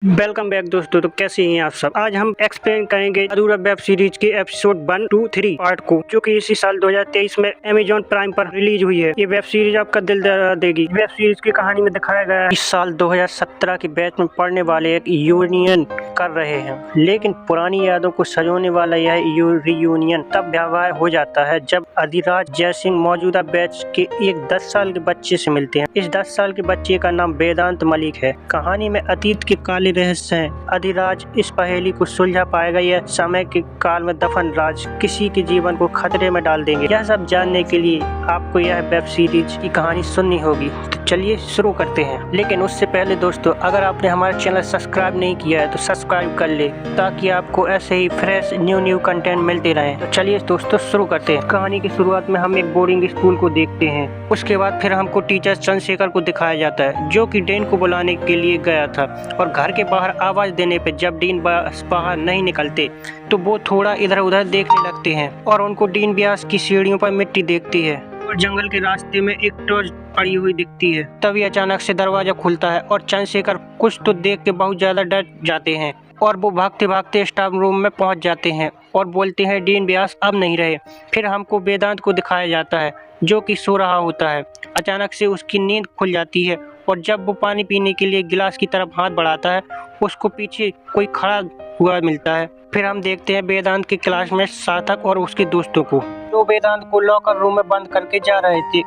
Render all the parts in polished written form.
Welcome back दोस्तों। तो कैसे हैं आप सब। आज हम एक्सप्लेन करेंगे अधूरा वेब सीरीज के एपिसोड 1, 2, 3 पार्ट को, जो कि इसी साल 2023 में अमेजॉन प्राइम पर रिलीज हुई है। ये वेब सीरीज आपका दिल दहला देगी। वेब सीरीज की कहानी में दिखाया गया है इस साल 2017 के बैच में पढ़ने वाले एक यूनियन कर रहे हैं, लेकिन पुरानी यादों को सजोने वाला यह रियूनियन तब व्यावहार हो जाता है जब अधिराज जयसिंह मौजूदा बैच के एक 10 साल के बच्चे से मिलते हैं। इस 10 साल के बच्चे का नाम वेदांत मलिक है। कहानी में अतीत के काले रहस्य हैं। अधिराज इस पहेली को सुलझा पाएगा या समय के काल में दफन राज किसी के जीवन को खतरे में डाल देंगे। यह सब जानने के लिए आपको यह वेब सीरीज की कहानी सुननी होगी। तो चलिए शुरू करते हैं। लेकिन उससे पहले दोस्तों, अगर आपने हमारा चैनल सब्सक्राइब नहीं किया है तो सब्सक्राइब कर ले, ताकि आपको ऐसे ही फ्रेश न्यू कंटेंट मिलते रहे। तो चलिए दोस्तों शुरू करते हैं। कहानी की शुरुआत में हम एक बोर्डिंग स्कूल को देखते हैं। उसके बाद फिर हमको टीचर चंद्रशेखर को दिखाया जाता है, जो कि डीन को बुलाने के लिए गया था। और घर के बाहर आवाज देने पे जब डीन बाहर नहीं निकलते तो वो थोड़ा इधर उधर देखने लगते हैं और उनको डीन व्यास की सीढ़ियों पर मिट्टी देखती है और जंगल के रास्ते में एक टॉर्च पड़ी हुई दिखती है। तभी अचानक से दरवाजा खुलता है और चंद्रशेखर कुछ तो देख के बहुत ज्यादा डर जाते हैं और वो भागते भागते स्टाफ रूम में पहुंच जाते हैं और बोलते हैं डीन व्यास अब नहीं रहे। फिर हमको वेदांत को दिखाया जाता है, जो कि सो रहा होता है। अचानक से उसकी नींद खुल जाती है और जब वो पानी पीने के लिए गिलास की तरफ हाथ बढ़ाता है, उसको पीछे कोई खड़ा हुआ मिलता है। फिर हम देखते हैं वेदांत के क्लासमेट सार्थक और उसके दोस्तों को, जो वेदांत को लॉकर रूम में बंद करके जा रहे थे।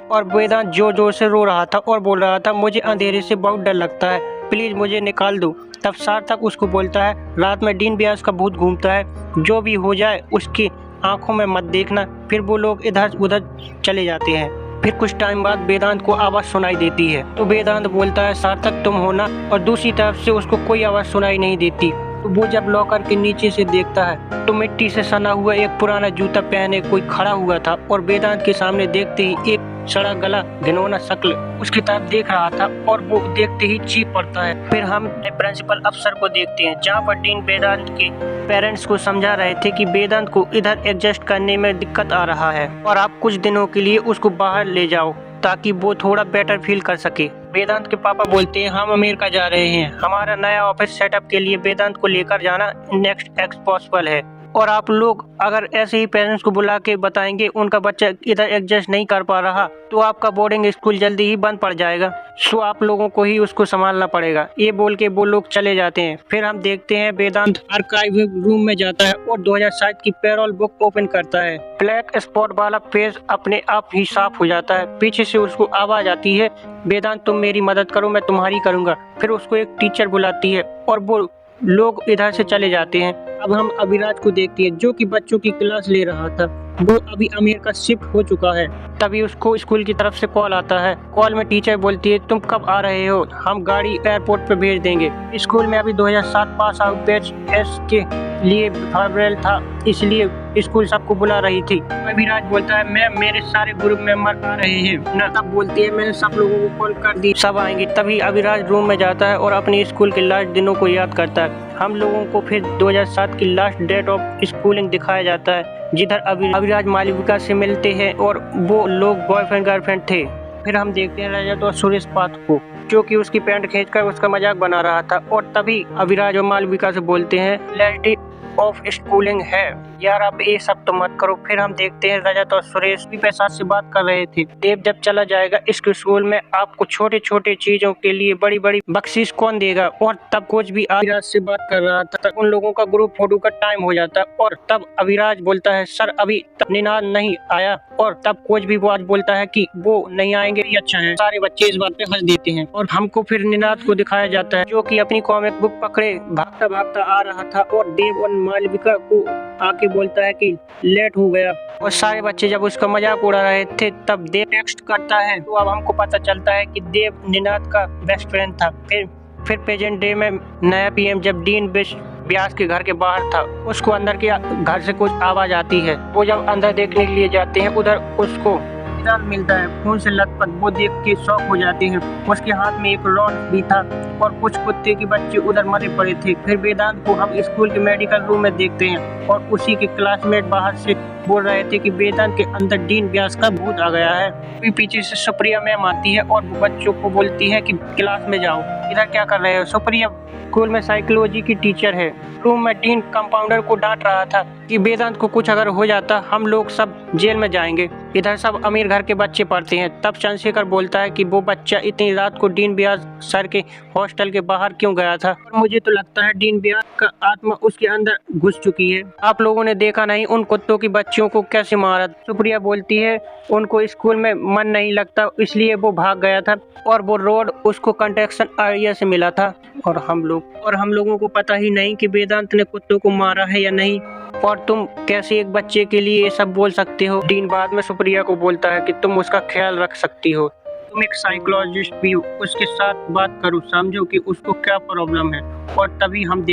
और वेदांत जोर जोर से रो रहा था और बोल रहा था, मुझे अंधेरे से बहुत डर लगता है, प्लीज मुझे निकाल दो। तब सार्थक उसको बोलता है, रात में डीन व्यास का भूत घूमता है, जो भी हो जाए उसकी आंखों में मत देखना। फिर वो लोग इधर उधर चले जाते हैं। फिर कुछ टाइम बाद वेदांत को आवाज सुनाई देती है, तो वेदांत बोलता है, सार्थक तुम हो ना। और दूसरी तरफ से उसको कोई आवाज सुनाई नहीं देती। तो वो जब लॉकर के नीचे से देखता है तो मिट्टी से सना हुआ एक पुराना जूता पहने कोई खड़ा हुआ था और वेदांत के सामने देखते ही एक सड़ा गला घिनौना शक्ल उसकी तरफ देख रहा था और वो देखते ही चीख पड़ता है। फिर हम प्रिंसिपल अफसर को देखते हैं, जहाँ पर डीन वेदांत के पेरेंट्स को समझा रहे थे कि वेदांत को इधर एडजस्ट करने में दिक्कत आ रहा है और आप कुछ दिनों के लिए उसको बाहर ले जाओ ताकि वो थोड़ा बेटर फील कर सके। वेदांत के पापा बोलते हैं, हम अमेरिका जा रहे हैं, हमारा नया ऑफिस सेटअप के लिए वेदांत को लेकर जाना नेक्स्ट एक्स पॉसिबल है और आप लोग अगर ऐसे ही पेरेंट्स को बुला के बताएंगे उनका बच्चा इधर एडजस्ट नहीं कर पा रहा तो आपका बोर्डिंग स्कूल जल्दी ही बंद पड़ जाएगा, सो आप लोगों को ही उसको संभालना पड़ेगा। ये बोल के वो लोग चले जाते हैं। फिर हम देखते हैं वेदांत आर्काइव रूम में जाता है और 2007 की पेरोल बुक ओपन करता है। ब्लैक स्पॉट वाला पेज अपने आप ही साफ हो जाता है। पीछे से उसको आवाज आती है, वेदांत तुम मेरी मदद करो, मैं तुम्हारी करूंगा। फिर उसको एक टीचर बुलाती है और वो लोग इधर से चले जाते हैं। अब हम अभिराज को देखते हैं, जो कि बच्चों की क्लास ले रहा था। वो अभी अमेरिका शिफ्ट हो चुका है। तभी उसको स्कूल की तरफ से कॉल आता है। कॉल में टीचर बोलती है, तुम कब आ रहे हो, हम गाड़ी एयरपोर्ट पे भेज देंगे। स्कूल में अभी 2007 पास आउट बैच एस के लिए फेवरल था, इसलिए स्कूल सबको बुला रही थी। अभिराज बोलता है, मैं मेरे सारे ग्रुप मेंबर आ रहे हैं ना। तब बोलती है, मैंने सब लोगों को कॉल कर दी, सब आएंगे। तभी अभिराज रूम में जाता है और अपने स्कूल के लास्ट दिनों को याद करता है। हम लोगों को फिर 2007 की लास्ट डेट ऑफ स्कूलिंग दिखाया जाता है, जिधर अभिराज मालविका से मिलते हैं और वो लोग बॉयफ्रेंड गर्लफ्रेंड थे। फिर हम देखते हैं रजत और सुरेश पात्र को, जो कि उसकी पैंट खींचकर उसका मजाक बना रहा था। और तभी अभिराज और मालविका से बोलते हैं, लास्ट डे ऑफ स्कूलिंग है यार, अब ये सब तो मत करो। फिर हम देखते हैं रजत और सुरेश भी पैसा से बात कर रहे थे। देव जब चला जाएगा इस स्कूल में आपको छोटे छोटे चीजों के लिए बड़ी बड़ी बख्शीश कौन देगा। और तब कोच भी अभिराज से बात कर रहा था। तब उन लोगों का ग्रुप फोटो का टाइम हो जाता है और तब अभिराज बोलता है, सर अभी तक निनाद नहीं आया। और तब कोच भी वो आज बोलता है कि वो नहीं आएंगे, ये अच्छा है। सारे बच्चे इस बात पे हंस देते हैं और हमको फिर निनाद को दिखाया जाता है, जो कि अपनी कॉमिक बुक पकड़े भागता भागता आ रहा था और देव और मालविका को आके बोलता है कि लेट हो गया। और सारे बच्चे जब उसका मजाक उड़ा रहे थे तब देव टेक्स्ट करता है, तो अब हमको पता चलता है कि देव निनाद का बेस्ट फ्रेंड था। फिर प्रेजेंट डे में नया पीएम जब डीन व्यास के घर के बाहर था, उसको अंदर के घर से कुछ आवाज आती है। वो जब अंदर देखने के लिए जाते हैं, उधर उसको वेदांत मिलता है खून से लथपथ। वो देख के शॉक हो जाते हैं। उसके हाथ में एक रॉड भी था और कुछ कुत्ते के बच्चे उधर मरे पड़े थे। फिर वेदांत को हम स्कूल के मेडिकल रूम में देखते हैं और उसी के क्लासमेट बाहर से बोल रहे थे कि वेदांत के अंदर डीन व्यास का भूत आ गया है। पीछे से सुप्रिया मैम आती है और बच्चों को बोलती है कि क्लास में जाओ। इधर क्या कर रहे हो? सुप्रिया स्कूल में साइकोलॉजी की टीचर है। रूम में डीन कंपाउंडर को डांट रहा था कि वेदांत को कुछ अगर हो जाता हम लोग सब जेल में जाएंगे। इधर सब अमीर घर के बच्चे पढ़ते हैं। तब चंद्रशेखर बोलता है कि वो बच्चा इतनी रात को डीन व्यास सर के हॉस्टल के बाहर क्यों गया था। और मुझे तो लगता है डीन व्यास का आत्मा उसके अंदर घुस चुकी है। आप लोगों ने देखा नहीं उन कुत्तों की बच्चियों को कैसे मारा। सुप्रिया बोलती है उनको स्कूल में मन नहीं लगता इसलिए वो भाग गया था और वो रोड उसको कंस्ट्रक्शन एरिया से मिला था और हम लोगों को पता ही नहीं कि वेदांत ने कुत्तों को मारा है या नहीं। और तुम कैसे एक बच्चे के लिए ये सब बोल सकते हो? डीन बाद में सुप्रिया को बोलता है कि तुम उसका ख्याल रख सकती हो, तुम एक साइकोलॉजिस्ट भी हो, उसके साथ बात करो, समझो कि उसको क्या प्रॉब्लम है। और तभी हम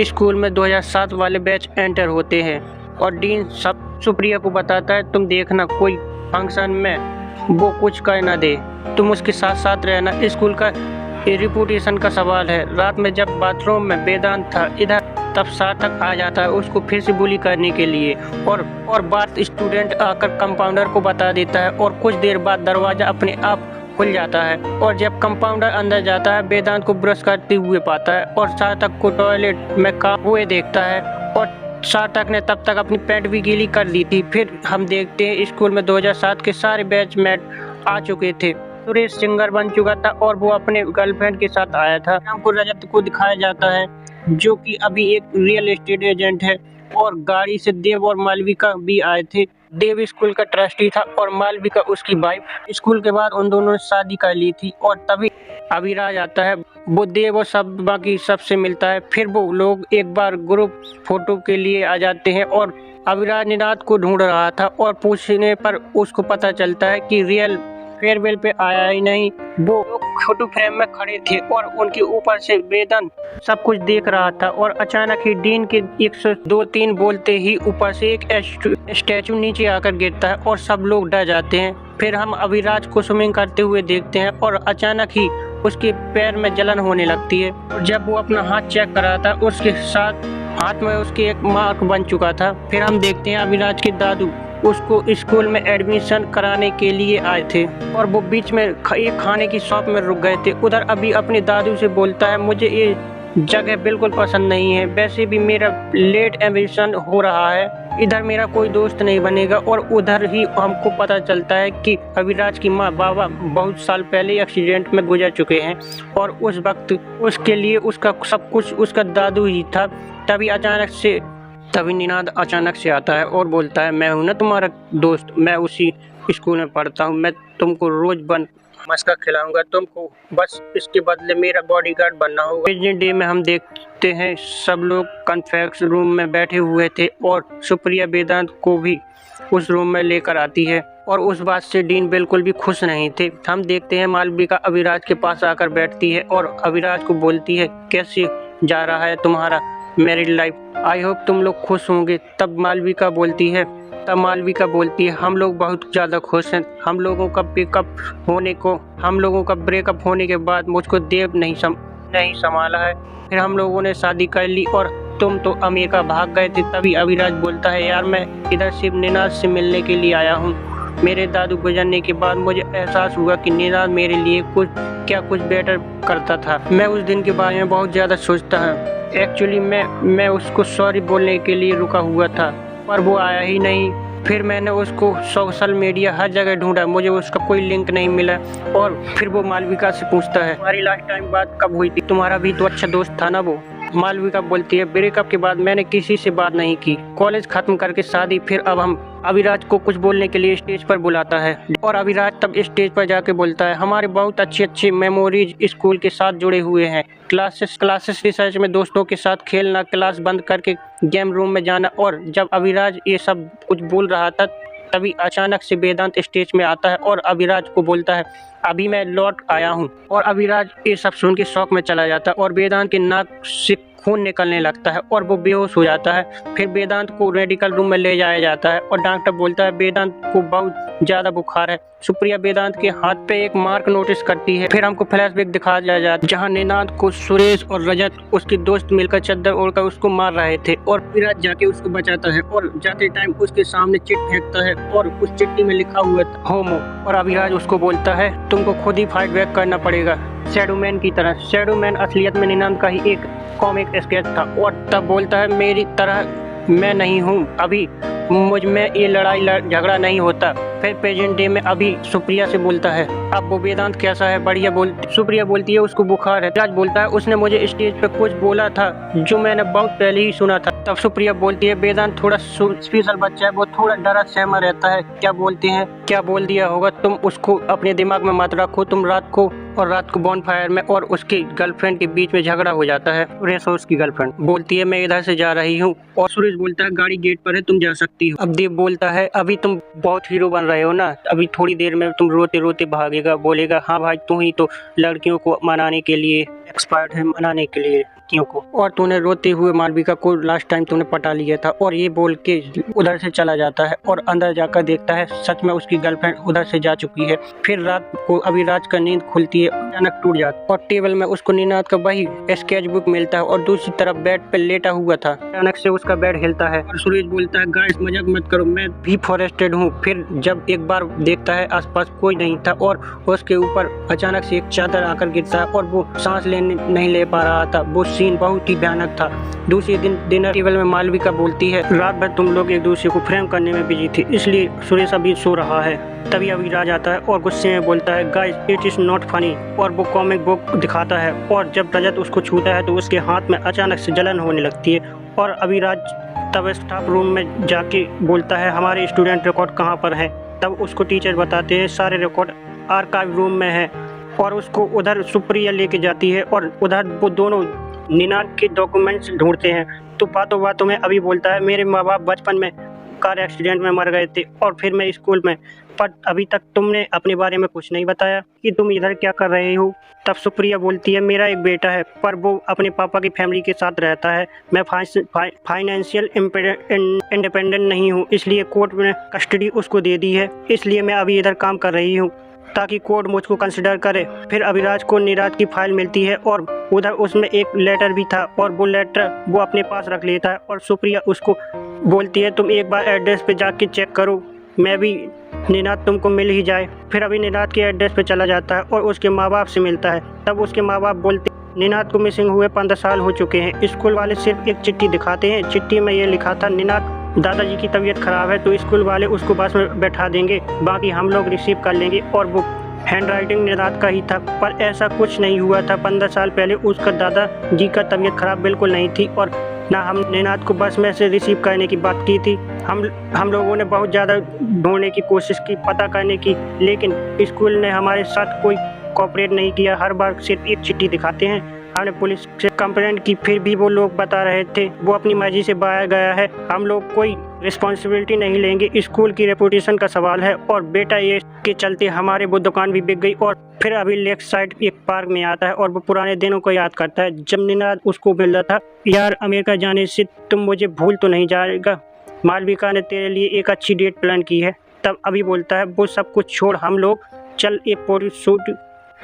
स्कूल में 2007 वाले बैच एंटर होते हैं और डीन सब सुप्रिया को बताता है तुम देखना कोई फंक्शन में वो कुछ कह ना दे, तुम उसके साथ साथ रहना, स्कूल का रिपुटेशन का सवाल है। रात में जब बाथरूम में वेदांत था इधर तब सार्थक आ जाता है उसको फिर से बुली करने के लिए और बात स्टूडेंट आकर कंपाउंडर को बता देता है और कुछ देर बाद दरवाजा अपने आप खुल जाता है और जब कंपाउंडर अंदर जाता है वेदांत को ब्रश करते हुए पाता है और सार्थक को टॉयलेट में काम हुए देखता है और सार्थक ने तब तक अपनी पैंट भी गीली कर ली थी। फिर हम देखते हैं स्कूल में 2007 के सारे बैचमेट आ चुके थे। सुरेश सिंगर बन चुका था और वो अपने गर्लफ्रेंड के साथ आया था। हमको रजत को दिखाया जाता है जो कि अभी एक रियल एस्टेट एजेंट है और गाड़ी से देव और मालविका भी आए थे। देव स्कूल का ट्रस्टी था और मालविका उसकी वाइफ। स्कूल के बाद उन दोनों ने शादी कर ली थी और तभी अभिराज आता है। वो देव और सब बाकी सबसे मिलता है। फिर वो लोग एक बार ग्रुप फोटो के लिए आ जाते हैं और अभिराज निनाद को ढूंढ रहा था और पूछने पर उसको पता चलता है कि रियल फेयरवेल पे आया ही नहीं, वो फोटो फ्रेम में खड़े थे और उनके ऊपर से वेदांत सब कुछ देख रहा था और अचानक ही डीन के 102-3 बोलते ही ऊपर से एक स्टैचू नीचे आकर गिरता है और सब लोग डर जाते हैं। फिर हम अभिराज को स्विमिंग करते हुए देखते हैं और अचानक ही उसके पैर में जलन होने लगती है और जब वो अपना हाथ चेक कराता उसके साथ हाथ में उसके एक मार्क बन चुका था। फिर हम देखते हैं अभिराज के दादू उसको स्कूल में एडमिशन कराने के लिए आए थे और वो बीच में एक खाने की शॉप में रुक गए थे। उधर अभी अपने दादू से बोलता है मुझे ये जगह बिल्कुल पसंद नहीं है, वैसे भी मेरा लेट एडमिशन हो रहा है, इधर मेरा कोई दोस्त नहीं बनेगा। और उधर ही हमको पता चलता है कि अभिराज की माँ बाबा बहुत साल पहले एक्सीडेंट में गुजर चुके हैं और उस वक्त उसके लिए उसका सब कुछ उसका दादू ही था। तभी निनाद अचानक से आता है और बोलता है मैं हूं ना तुम्हारा दोस्त, मैं उसी स्कूल में पढ़ता हूं, मैं तुमको रोज बन मस्का खिलाऊंगा, तुमको बस इसके बदले मेरा बॉडीगार्ड बनना होगा। प्रेजेंट डे में हम देखते हैं सब लोग कॉन्फ्रेंस रूम में बैठे हुए थे और सुप्रिया वेदांत को भी उस रूम में लेकर आती है और उस बात से डीन बिल्कुल भी खुश नहीं थे। हम देखते हैं मालविका अभिराज के पास आकर बैठती है और अभिराज को बोलती है कैसे जा रहा है तुम्हारा मैरिड लाइफ, आई होप तुम लोग खुश होंगे। तब मालविका बोलती है हम लोग बहुत ज़्यादा खुश हैं। हम लोगों का ब्रेकअप होने के बाद मुझको देव नहीं संभाला है, फिर हम लोगों ने शादी कर ली और तुम तो अमेरिका भाग गए थे। तभी अभिराज बोलता है यार मैं इधर सिर्फ निनाद से मिलने के लिए आया हूँ। मेरे दादू गुजरने के बाद मुझे एहसास हुआ कि निनाद मेरे लिए कुछ बेटर करता था। मैं उस दिन के बारे में बहुत ज़्यादा सोचता हूँ। एक्चुअली मैं उसको सॉरी बोलने के लिए रुका हुआ था पर वो आया ही नहीं। फिर मैंने उसको सोशल मीडिया हर जगह ढूंढा, मुझे उसका कोई लिंक नहीं मिला। और फिर वो मालविका से पूछता है तुम्हारी लास्ट टाइम बात कब हुई थी, तुम्हारा भी तो अच्छा दोस्त था ना वो। मालविका बोलती है ब्रेकअप के बाद मैंने किसी से बात नहीं की, कॉलेज खत्म करके शादी। फिर अब हम अभिराज को कुछ बोलने के लिए स्टेज पर बुलाता है और अभिराज तब स्टेज पर जाके बोलता है हमारे बहुत अच्छे मेमोरीज स्कूल के साथ जुड़े हुए हैं, क्लासेस रिसर्च में दोस्तों के साथ खेलना, क्लास बंद करके गेम रूम में जाना। और जब अभिराज ये सब कुछ बोल रहा था तभी अचानक से वेदांत स्टेज में आता है और अभिराज को बोलता है अभी मैं लौट आया हूँ। और अभिराज ये सब सुन के शौक में चला जाता है और वेदांत के नाक से खून निकलने लगता है और वो बेहोश हो जाता है। फिर वेदांत को मेडिकल रूम में ले जाया जाता है और डॉक्टर बोलता है वेदांत को बहुत ज़्यादा बुखार है। सुप्रिया वेदांत के हाथ पे एक मार्क नोटिस करती है। फिर हमको फ्लैशबैक दिखाया जाता है जहाँ निनाद को सुरेश और रजत उसके दोस्त मिलकर चद्दर ओढ़कर उसको मार रहे थे और अभिराज जाके उसको बचाता है और जाते टाइम उसके सामने चिट फेंकता है और उस चिट्ठी में लिखा हुआ था होमो और अभिराज उसको बोलता है तुमको खुद ही फाइट बैक करना पड़ेगा शैडो मैन की तरह। शैडो मैन असलियत में निनाद का ही एक कॉमिक स्केच था और तब बोलता है मेरी तरह मैं नहीं हूँ, अभी मुझ में ये लड़ाई झगड़ा नहीं होता। फिर प्रेजेंट डे में अभी सुप्रिया से बोलता है अब वो वेदांत कैसा है, बढ़िया सुप्रिया बोलती है उसको बुखार है। राज बोलता है उसने मुझे स्टेज पे कुछ बोला था जो मैंने बहुत पहले ही सुना था। तब सुप्रिया बोलती है वेदांत थोड़ा स्पेशल बच्चा है, वो थोड़ा डरा सहमा रहता है, क्या बोलते हैं क्या बोल दिया होगा, तुम उसको अपने दिमाग में मत रखो। तुम रात को बॉनफायर में और उसकी गर्लफ्रेंड के बीच में झगड़ा हो जाता है। सुरेश और उसकी गर्लफ्रेंड बोलती है मैं इधर से जा रही हूँ और सुरेश बोलता है गाड़ी गेट पर है तुम जा सकती हो। अब देव बोलता है अभी तुम बहुत हीरो बन रहे हो ना, अभी थोड़ी देर में तुम रोते रोते भागेगा। बोलेगा हाँ भाई तू ही तो लड़कियों को मनाने के लिए एक्सपर्ट है, मनाने के लिए लड़कियों को, और तूने रोते हुए मालविका को लास्ट टाइम तूने पटा लिया था। और ये बोल के उधर से चला जाता है और अंदर जाकर देखता है सच में उसकी गर्लफ्रेंड उधर से जा चुकी है। फिर रात को अभी राज का नींद खुलती है, अचानक टूट जाता है और टेबल में उसको निनाद का वही स्केच बुक मिलता है और दूसरी तरफ बेड पे लेटा हुआ था। अचानक से उसका बेड हिलता है और सुरेश बोलता है गाइस मजाक मत करो, मैं भी फॉरेस्टेड हूँ। फिर जब एक बार देखता है आसपास कोई नहीं था और उसके ऊपर अचानक से एक चादर आकर गिरता है और वो सांस लेने नहीं ले पा रहा था। वो सीन बहुत ही भयानक था। दूसरे दिन डिनर टेबल में मालविका बोलती है रात भर तुम लोग एक दूसरे को फ्रेम करने में बिजी थे, इसलिए सुरेश अभी सो रहा है। तभी अभिराज आता है और गुस्से में बोलता है guys it is not funny, और वो कॉमिक बुक दिखाता है और जब रजत उसको छूता है तो उसके हाथ में अचानक से जलन होने लगती है। और अभिराज तब स्टाफ रूम में जाके बोलता है हमारे स्टूडेंट रिकॉर्ड कहाँ पर है। तब उसको टीचर बताते हैं सारे रिकॉर्ड आर्काइव रूम में है और उसको उधर सुप्रिया लेके जाती है और उधर वो दोनों निनाद के डॉक्यूमेंट्स ढूंढते हैं। तो बातों बातों में अभी बोलता है मेरे माँ बाप बचपन में कार एक्सीडेंट में मर गए थे और फिर मैं स्कूल में, पर अभी तक तुमने अपने बारे में कुछ नहीं बताया कि तुम इधर क्या कर रहे हो। तब सुप्रिया बोलती है मेरा एक बेटा है पर वो अपने पापा की फैमिली के साथ रहता है, मैं फाइनेंशियल इंडिपेंडेंट नहीं हूँ, इसलिए कोर्ट ने कस्टडी उसको दे दी है, इसलिए मैं अभी इधर काम कर रही हूँ ताकि कोर्ट मुझको कंसिडर करे। फिर अभिराज को निराज की फाइल मिलती है और उधर उसमें एक लेटर भी था और वो लेटर वो अपने पास रख लेता है और सुप्रिया उसको बोलती है तुम एक बार एड्रेस पे जाके चेक करो, मैं भी निनाद तुमको मिल ही जाए। फिर अभी निनाद के एड्रेस पे चला जाता है और उसके माँ बाप से मिलता है। तब उसके माँ बाप बोलते निनाद को मिसिंग हुए 15 साल हो चुके हैं। स्कूल वाले सिर्फ एक चिट्ठी दिखाते हैं, चिट्ठी में ये लिखा था निनाद दादाजी की तबीयत खराब है तो स्कूल वाले उसको बस में बैठा देंगे, बाकी हम लोग रिसीव कर लेंगे। और वो हैंड राइटिंग निनाद का ही था, पर ऐसा कुछ नहीं हुआ था। 15 साल पहले उसका दादाजी का तबीयत खराब बिल्कुल नहीं थी और ना हम निनाद को बस में से रिसीव करने की बात की थी। हम लोगों ने बहुत ज़्यादा ढूंढने की कोशिश की, पता करने की, लेकिन स्कूल ने हमारे साथ कोई कोऑपरेट नहीं किया। हर बार सिर्फ एक चिट्ठी दिखाते हैं। हमने पुलिस से कंप्लेंट की, फिर भी वो लोग बता रहे थे वो अपनी मर्जी से बाहर गया है, हम लोग कोई रिस्पॉन्सिबिलिटी नहीं लेंगे, स्कूल की रेपुटेशन का सवाल है। और बेटा ये के चलते हमारे वो दुकान भी बिक गई। और फिर अभी लेफ्ट साइड एक पार्क में आता है और वो पुराने दिनों को याद करता है जब निनाद उसको मिल रहा था, यार अमेरिका जाने से तुम मुझे भूल तो नहीं जाएगा, मालविका ने तेरे लिए एक अच्छी डेट प्लान की है। तब अभी बोलता है वो सब कुछ छोड़, हम लोग चल एक फोटो शूट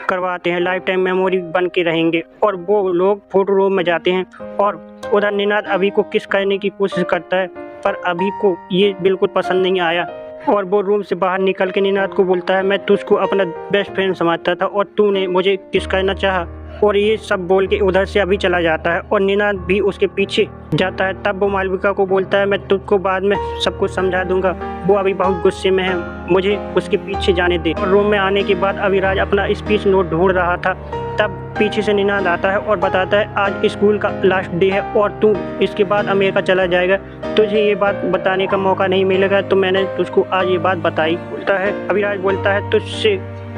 करवाते हैं, लाइफ टाइम मेमोरी बन के रहेंगे। और वो लोग फोटो रूम में जाते हैं और उधर निनाद अभी को किस करने की कोशिश करता है, पर अभी को ये बिल्कुल पसंद नहीं आया और वो रूम से बाहर निकल के निनाद को बोलता है मैं तुझको अपना बेस्ट फ्रेंड समझता था और तूने मुझे किस करना चाहा। और ये सब बोल के उधर से अभी चला जाता है और निनाद भी उसके पीछे जाता है। तब वो मालविका को बोलता है मैं तुझको बाद में सब कुछ समझा दूंगा। वो अभी बहुत गुस्से में है, मुझे उसके पीछे जाने दे। और रूम में आने के बाद अभिराज अपना स्पीच नोट ढूंढ रहा था, तब पीछे से निनाद आता है और बताता है आज स्कूल का लास्ट डे है और तू इसके बाद अमेरिका चला जाएगा, तुझे ये बात बताने का मौका नहीं मिलेगा, तो मैंने तुझको आज ये बात बताई। बोलता है अभिराज बोलता है तुझसे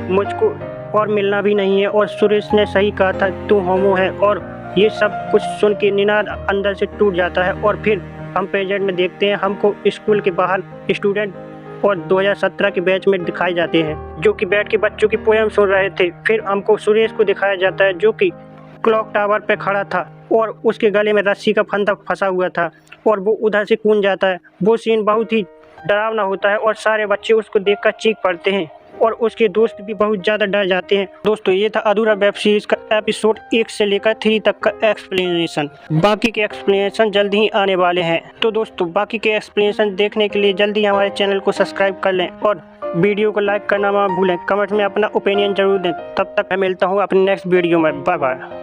मुझको और मिलना भी नहीं है और सुरेश ने सही कहा था तू होमो है। और ये सब कुछ सुन के निनाद अंदर से टूट जाता है। और फिर हम प्रेजेंट में देखते हैं हमको स्कूल के बाहर स्टूडेंट और 2017 के बैच में दिखाए जाते हैं जो कि बैठ के बच्चों की पोएम सुन रहे थे। फिर हमको सुरेश को दिखाया जाता है जो कि क्लॉक टावर पे खड़ा था और उसके गले में रस्सी का फंदा फंसा हुआ था और वो उधर से कूद जाता है। वो सीन बहुत ही डरावना होता है और सारे बच्चे उसको देखकर चीख पड़ते हैं और उसके दोस्त भी बहुत ज़्यादा डर जाते हैं। दोस्तों ये था अधूरा वेब सीरीज़ का एपिसोड 1 से लेकर 3 तक का एक्सप्लेनेशन। बाकी के एक्सप्लेनेशन जल्दी ही आने वाले हैं। तो दोस्तों बाकी के एक्सप्लेनेशन देखने के लिए जल्दी हमारे चैनल को सब्सक्राइब कर लें और वीडियो को लाइक करना मत भूलें, कमेंट में अपना ओपिनियन जरूर दें। तब तक मैं मिलता हूँ अपने नेक्स्ट वीडियो में। Bye bye.